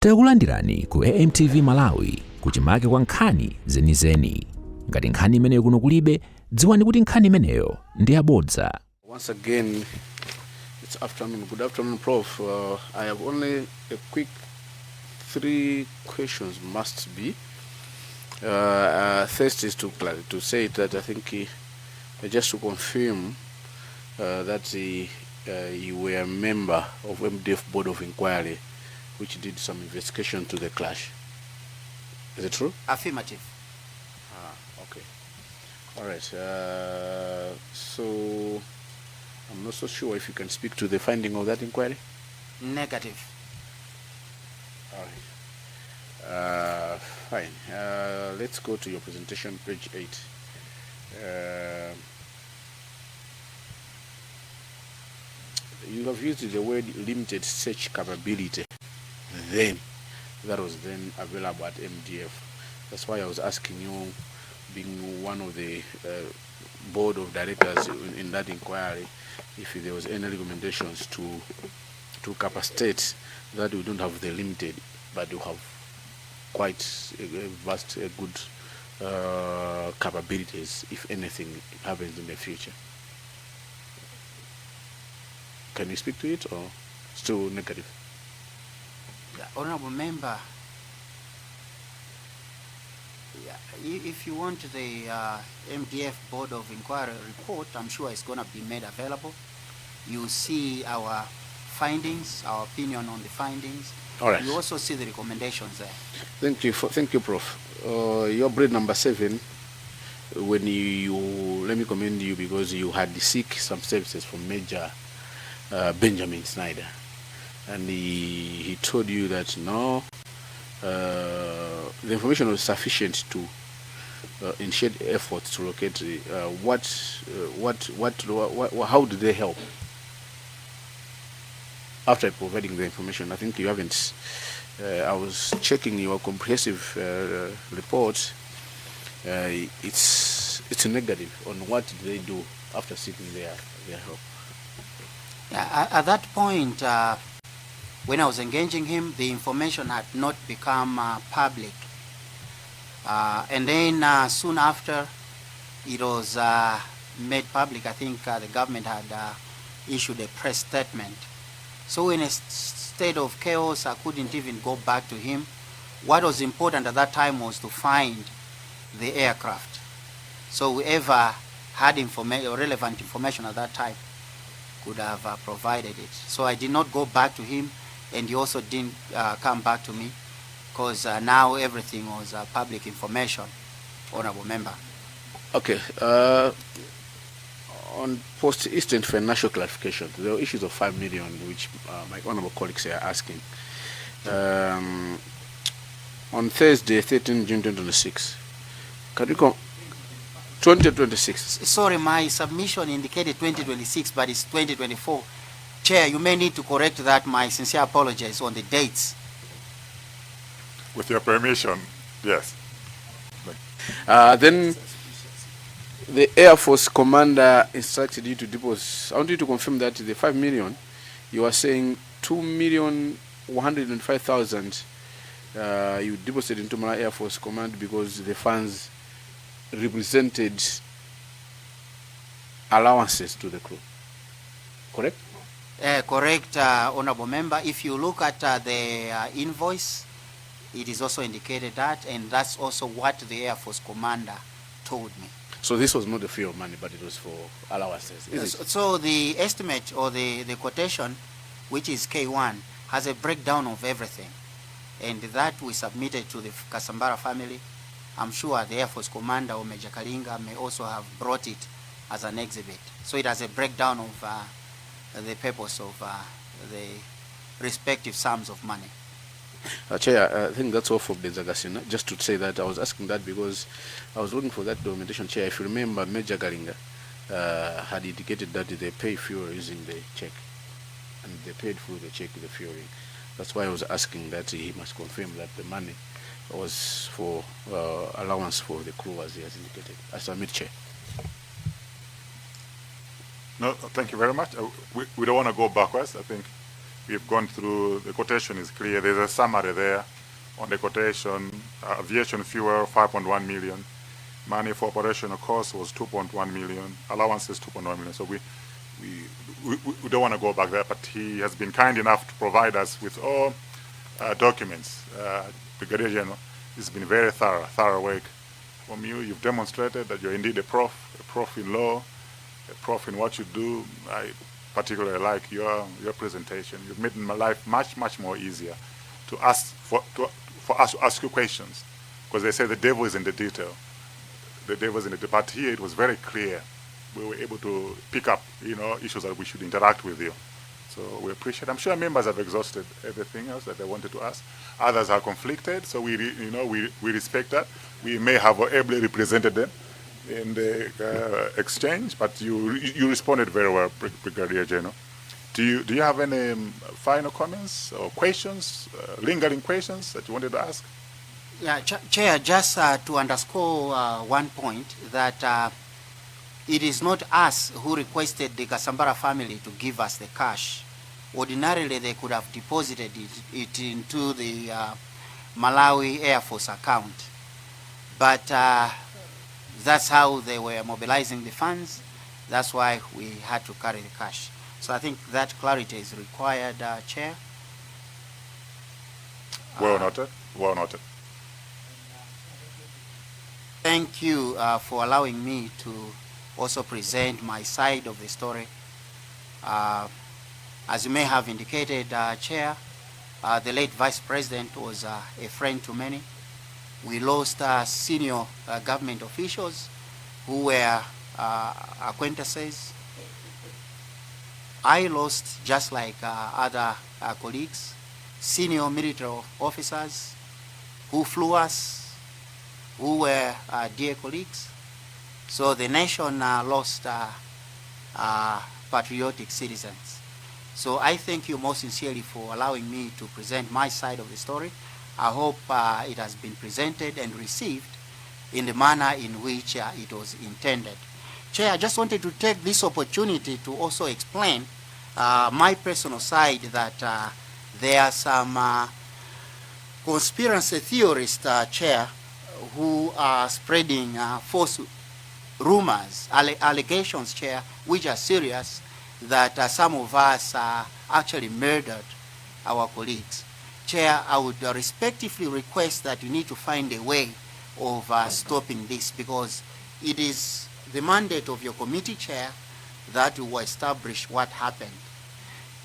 Takulandirani ku AMTV Malawi kuchimake kwa nkhani zenizeni. Ngati nkhani imeneyo kuno kulibe, dziwani kuti nkhani imeneyo ndi yabodza. Once again, it's afternoon. Good afternoon, Prof. I have only a quick 3 questions must be. First is to say that I think just to confirm that you were a member of MDF Board of Inquiry, which did some investigation to the clash. Is it true? Affirmative. Okay. All right. So I'm not so sure if you can speak to the finding of that inquiry. Negative. All right. Fine. Let's go to your presentation, page 8. You have used the word limited search capability. Then, that was then available at MDF. That's why I was asking you, being one of the board of directors in that inquiry, if there was any recommendations to capacitate that we don't have the limited, but you have quite a vast, good capabilities if anything happens in the future. Can you speak to it or still negative? Honorable Member, if you want the MDF Board of Inquiry report, I'm sure it's going to be made available. You see our findings, our opinion on the findings. All right. You also see the recommendations there. Thank you, Prof. Your bread number 7, when you let me commend you because you had to seek some services from Major Benjamin Snyder, and he told you that no, the information was sufficient to initiate efforts to locate how did they help after providing the information. I think you haven't. I was checking your comprehensive report. It's negative on what did they do after seeking their help. At that point, when I was engaging him, the information had not become public. And then soon after it was made public, I think the government had issued a press statement. So in a state of chaos, I couldn't even go back to him. What was important at that time was to find the aircraft. So whoever had relevant information at that time could have provided it. So I did not go back to him, and he also didn't come back to me, because now everything was public information, Honorable Member. Okay. On post-Eastern financial clarification, there are issues of 5 million, which my honorable colleagues are asking. On Thursday, 13 June 2026, can you come? 2026. Sorry, my submission indicated 2026, but it's 2024. Chair, you may need to correct that. My sincere apologies on the dates. With your permission, yes. Then the Air Force commander instructed you to deposit. I want you to confirm that the 5 million, you are saying 2,105,000 you deposited into my Air Force command because the funds represented allowances to the crew. Correct? Correct, Honorable Member. If you look at the invoice, it is also indicated that, and that's also what the Air Force commander told me. So this was not the fuel money, but it was for allowances, is it? So the estimate or the quotation, which is K1, has a breakdown of everything, and that we submitted to the Kasambara family. I'm sure the Air Force commander or Major Kalinga may also have brought it as an exhibit. So it has a breakdown of the purpose of the respective sums of money. Chair, I think that's all for Benzagasina. Just to say that I was asking that because I was looking for that documentation. Chair, if you remember, Major Kalinga had indicated that they pay fuel using the check, and they paid through the check the fueling. That's why I was asking that he must confirm that the money was for allowance for the crew as he has indicated. I submit, Chair. No, thank you very much. We don't want to go backwards. I think We've gone through, the quotation is clear. There's a summary there on the quotation. Aviation fuel, 5.1 million. Money for operational costs was 2.1 million. Allowances, 2.1 million. So we don't want to go back there, but he has been kind enough to provide us with all documents. Brigadier General, it's been very thorough work from you. You've demonstrated that you're indeed a prof in law, a prof in what you do. I particularly like your presentation. You've made my life much more easier to ask for us to ask you questions, because they say the devil is in the detail. The devil is in the detail. But here it was very clear. We were able to pick up, issues that we should interact with you. So we appreciate. I'm sure members have exhausted everything else that they wanted to ask. Others are conflicted, so we respect that. We may have ably represented them in the exchange, but you responded very well, Brigadier General. Do you have any final comments or questions, lingering questions that you wanted to ask? Yeah, Chair, just to underscore one point, that it is not us who requested the Kasambara family to give us the cash. Ordinarily, they could have deposited it into the Malawi Air Force account. But that's how they were mobilizing the funds. That's why we had to carry the cash. So I think that clarity is required, Chair. Well noted. Well noted. Thank you for allowing me to also present my side of the story. As you may have indicated, Chair, the late Vice President was a friend to many. We lost senior government officials who were acquaintances. I lost, just like other colleagues, senior military officers who flew us, who were dear colleagues. So the nation lost patriotic citizens. So I thank you most sincerely for allowing me to present my side of the story. I hope it has been presented and received in the manner in which it was intended. Chair, I just wanted to take this opportunity to also explain my personal side, that there are some conspiracy theorists, Chair, who are spreading false rumors, allegations, Chair, which are serious, that some of us actually murdered our colleagues. Chair, I would respectfully request that you need to find a way of stopping this, because it is the mandate of your committee, Chair, that will establish what happened.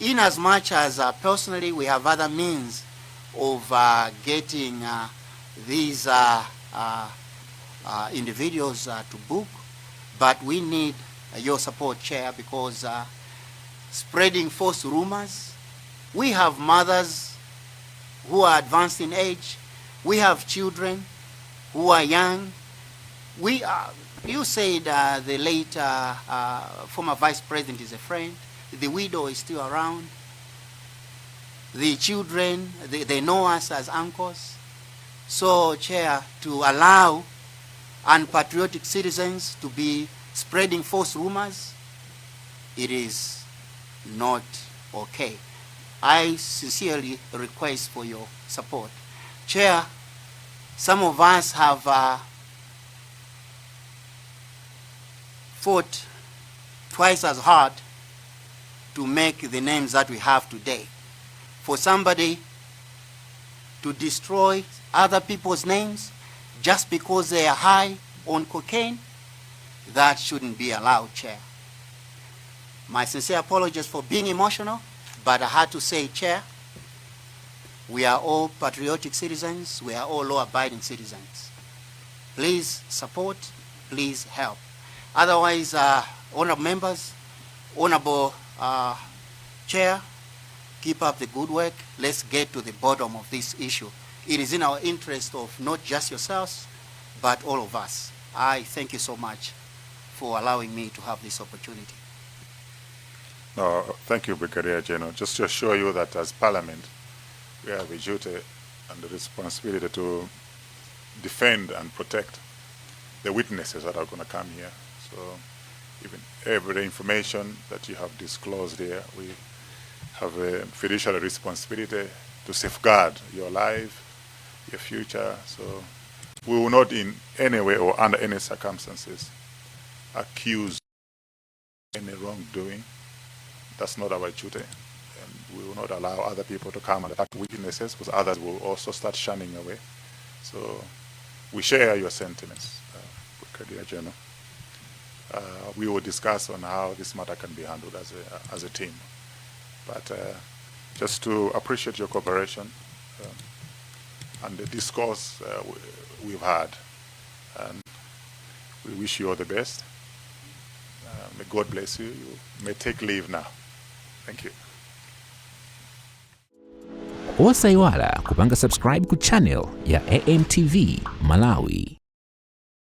In as much as personally we have other means of getting these individuals to book, but we need your support, Chair, because spreading false rumors, we have mothers who are advanced in age, we have children who are young. You said the late former Vice President is a friend. The widow is still around. The children, they know us as uncles. So, Chair, to allow unpatriotic citizens to be spreading false rumors, it is not okay. I sincerely request for your support. Chair, some of us have fought twice as hard to make the names that we have today. For somebody to destroy other people's names just because they are high on cocaine, that shouldn't be allowed, Chair. My sincere apologies for being emotional, but I had to say, Chair, we are all patriotic citizens, we are all law-abiding citizens. Please support, please help. Otherwise, honorable members, honorable Chair, keep up the good work. Let's get to the bottom of this issue. It is in our interest of not just yourselves, but all of us. I thank you so much for allowing me to have this opportunity. No, thank you, Brigadier General. Just to assure you that as Parliament, we have a duty and the responsibility to defend and protect the witnesses that are going to come here. So even every information that you have disclosed here, have a fiduciary responsibility to safeguard your life, your future. So we will not in any way or under any circumstances accuse any wrongdoing. That's not our duty. And we will not allow other people to come and attack witnesses, because others will also start shunning away. So we share your sentiments, Brigadier General. We will discuss on how this matter can be handled as a team. But just to appreciate your cooperation and the discourse we've had. And we wish you all the best. May God bless you. You may take leave now. Thank you. Osaiwala kupanga subscribe ku channel ya AMTV Malawi.